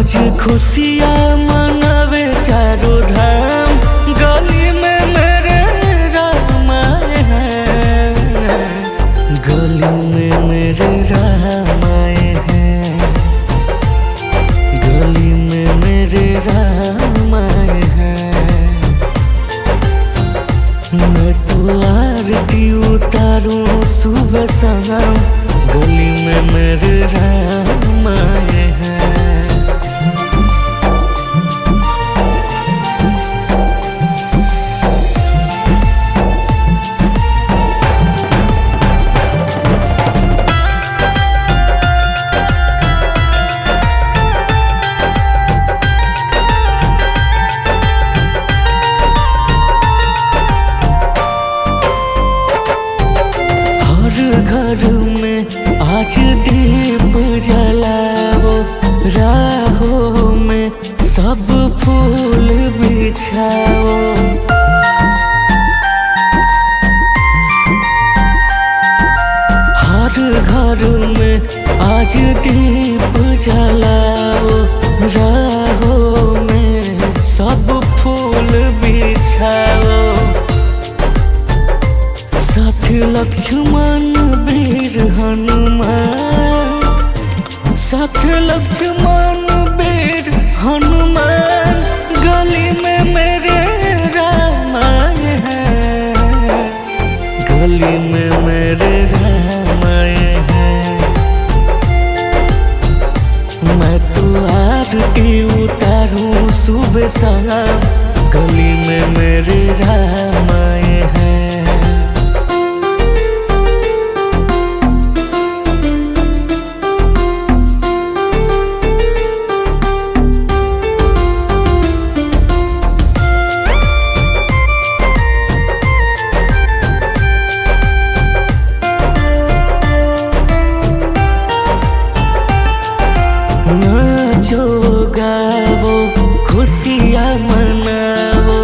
आज खुशियाँ मनावे चारों धाम, गली में मेरे राम आए हैं, गली में मेरे राम आए हैं, गली में मेरे राम आए हैं। मैं तो आरती उतारूं सुबह शाम, गली में मेरे राम आए हैं। घर में आज दीप जलाओ, राहों में सब फूल बिछाओ। हर घर में आज दीप जलाओ, राहों में सब फूल बिछाओ। साथ लक्ष्मण वीर हनुमान, साथ लक्ष्मण वीर हनुमान, गली में मेरे राम आए हैं, गली में मेरे राम आए हैं। मैं तो आरती उतारूं सुबह शाम, गली में मेरे राम आए हैं। नाचो गाओ खुशियाँ मनाओ,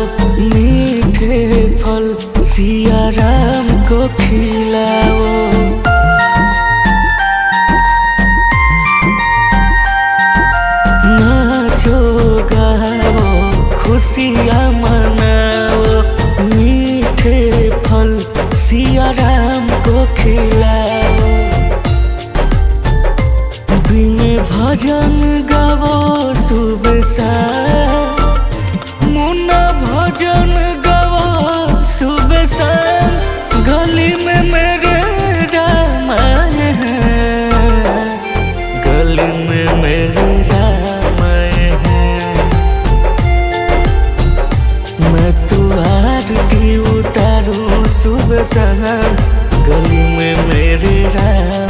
मीठे फल सिया राम को खिलाओ। नाचो गाओ खुशियाँ मनाओ, मीठे फल सिया राम को खिलाओ। भजन गावो सुबह शाम, मुन्ना भजन गावो सुबह शाम, गली में मेरे राम आए हैं, गली में मेरे राम आए हैं। मैं तो आरती उतारूं सुबह शाम, गली में मेरे राम